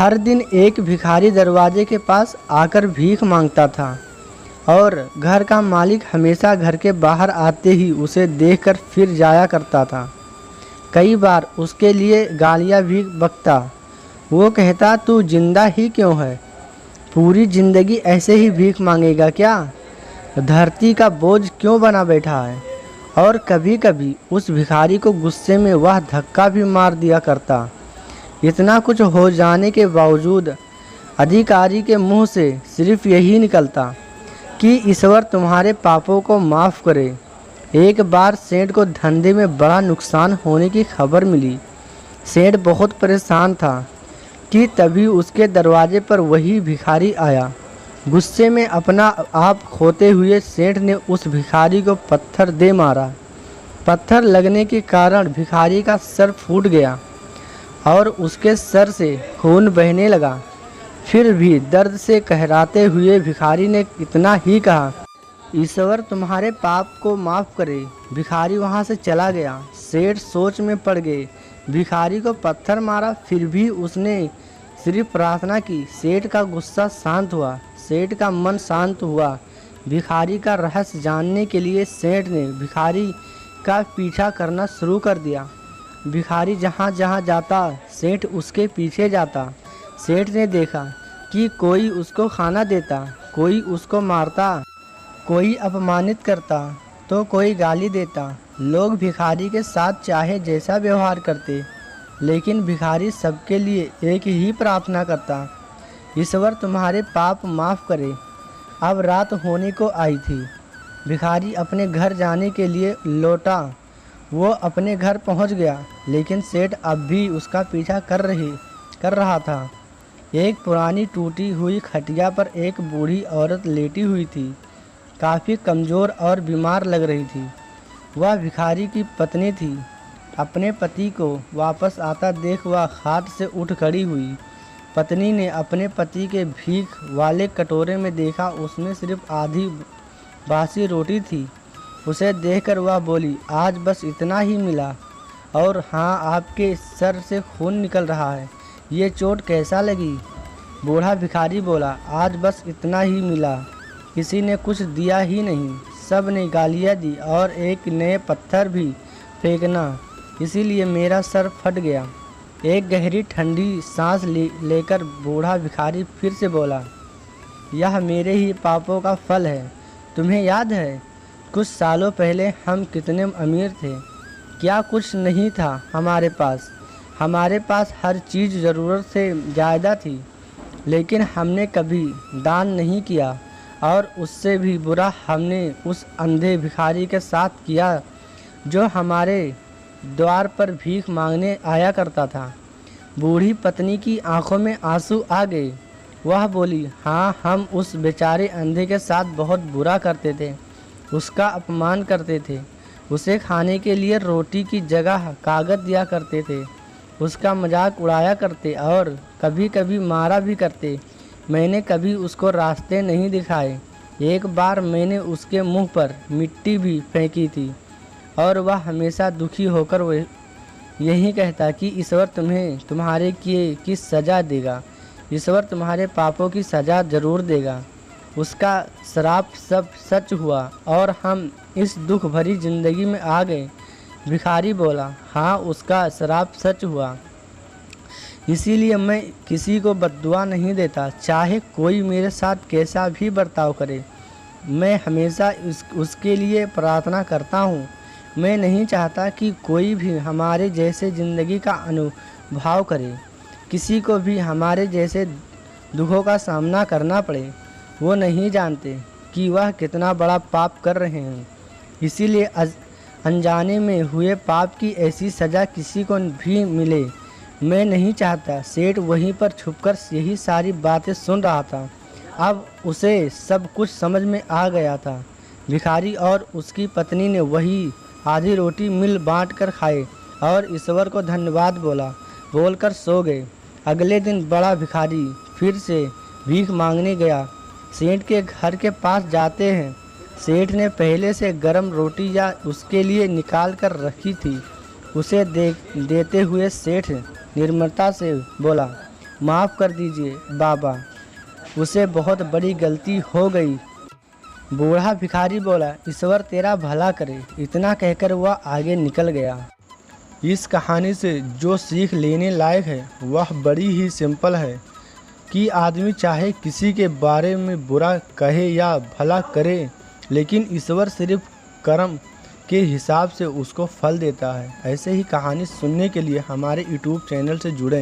हर दिन एक भिखारी दरवाजे के पास आकर भीख मांगता था और घर का मालिक हमेशा घर के बाहर आते ही उसे देखकर फिर जाया करता था। कई बार उसके लिए गालियाँ भी बकता। वो कहता, तू जिंदा ही क्यों है? पूरी जिंदगी ऐसे ही भीख मांगेगा क्या? धरती का बोझ क्यों बना बैठा है? और कभी कभी उस भिखारी को गुस्से में वह धक्का भी मार दिया करता। इतना कुछ हो जाने के बावजूद अधिकारी के मुंह से सिर्फ यही निकलता कि ईश्वर तुम्हारे पापों को माफ़ करे। एक बार सेठ को धंधे में बड़ा नुकसान होने की खबर मिली। सेठ बहुत परेशान था कि तभी उसके दरवाजे पर वही भिखारी आया। गुस्से में अपना आप खोते हुए सेठ ने उस भिखारी को पत्थर दे मारा। पत्थर लगने के कारण भिखारी का सर फूट गया और उसके सर से खून बहने लगा। फिर भी दर्द से कहराते हुए भिखारी ने इतना ही कहा, ईश्वर तुम्हारे पाप को माफ़ करे। भिखारी वहाँ से चला गया। सेठ सोच में पड़ गए। भिखारी को पत्थर मारा, फिर भी उसने सिर्फ प्रार्थना की। सेठ का गुस्सा शांत हुआ, सेठ का मन शांत हुआ। भिखारी का रहस्य जानने के लिए सेठ ने भिखारी का पीछा करना शुरू कर दिया। भिखारी जहाँ जहाँ जाता सेठ उसके पीछे जाता। सेठ ने देखा कि कोई उसको खाना देता, कोई उसको मारता, कोई अपमानित करता तो कोई गाली देता। लोग भिखारी के साथ चाहे जैसा व्यवहार करते, लेकिन भिखारी सबके लिए एक ही प्रार्थना करता, ईश्वर तुम्हारे पाप माफ़ करे। अब रात होने को आई थी। भिखारी अपने घर जाने के लिए लौटा। वो अपने घर पहुंच गया, लेकिन सेठ अब भी उसका पीछा कर रहा था। एक पुरानी टूटी हुई खटिया पर एक बूढ़ी औरत लेटी हुई थी। काफ़ी कमज़ोर और बीमार लग रही थी। वह भिखारी की पत्नी थी। अपने पति को वापस आता देख वह खाट से उठ खड़ी हुई। पत्नी ने अपने पति के भीख वाले कटोरे में देखा, उसमें सिर्फ आधी बासी रोटी थी। उसे देखकर वह बोली, आज बस इतना ही मिला? और हाँ, आपके सर से खून निकल रहा है, ये चोट कैसा लगी? बूढ़ा भिखारी बोला, आज बस इतना ही मिला, किसी ने कुछ दिया ही नहीं। सब ने गालियाँ दी और एक नए पत्थर भी फेंकना, इसीलिए मेरा सर फट गया। एक गहरी ठंडी सांस लेकर बूढ़ा भिखारी फिर से बोला, यह मेरे ही पापों का फल है। तुम्हें याद है कुछ सालों पहले हम कितने अमीर थे? क्या कुछ नहीं था हमारे पास? हमारे पास हर चीज़ ज़रूरत से ज़्यादा थी, लेकिन हमने कभी दान नहीं किया। और उससे भी बुरा हमने उस अंधे भिखारी के साथ किया जो हमारे द्वार पर भीख मांगने आया करता था। बूढ़ी पत्नी की आंखों में आंसू आ गए। वह बोली, हाँ, हम उस बेचारे अंधे के साथ बहुत बुरा करते थे, उसका अपमान करते थे, उसे खाने के लिए रोटी की जगह कागज़ दिया करते थे, उसका मजाक उड़ाया करते और कभी कभी मारा भी करते। मैंने कभी उसको रास्ते नहीं दिखाए। एक बार मैंने उसके मुंह पर मिट्टी भी फेंकी थी और वह हमेशा दुखी होकर वह यही कहता कि ईश्वर तुम्हें तुम्हारे किए की सज़ा देगा, ईश्वर तुम्हारे पापों की सज़ा ज़रूर देगा। उसका श्राप सब सच हुआ और हम इस दुख भरी ज़िंदगी में आ गए। भिखारी बोला, हाँ, उसका श्राप सच हुआ, इसीलिए मैं किसी को बद्दुआ नहीं देता, चाहे कोई मेरे साथ कैसा भी बर्ताव करे। मैं हमेशा उसके लिए प्रार्थना करता हूँ। मैं नहीं चाहता कि कोई भी हमारे जैसे ज़िंदगी का अनुभव करे, किसी को भी हमारे जैसे दुखों का सामना करना पड़े। वो नहीं जानते कि वह कितना बड़ा पाप कर रहे हैं, इसीलिए अनजाने में हुए पाप की ऐसी सज़ा किसी को भी मिले मैं नहीं चाहता। सेठ वहीं पर छुपकर यही सारी बातें सुन रहा था। अब उसे सब कुछ समझ में आ गया था। भिखारी और उसकी पत्नी ने वही आधी रोटी मिल बांट कर खाए और ईश्वर को धन्यवाद बोलकर सो गए। अगले दिन बड़ा भिखारी फिर से भीख मांगने गया। सेठ के घर के पास जाते हैं। सेठ ने पहले से गर्म रोटी या उसके लिए निकाल कर रखी थी। उसे देते हुए सेठ निर्ममता से बोला, माफ़ कर दीजिए बाबा, उसे बहुत बड़ी गलती हो गई। बूढ़ा भिखारी बोला, ईश्वर तेरा भला करे। इतना कहकर वह आगे निकल गया। इस कहानी से जो सीख लेने लायक है वह बड़ी ही सिंपल है कि आदमी चाहे किसी के बारे में बुरा कहे या भला करे, लेकिन ईश्वर सिर्फ कर्म के हिसाब से उसको फल देता है। ऐसे ही कहानी सुनने के लिए हमारे YouTube चैनल से जुड़ें।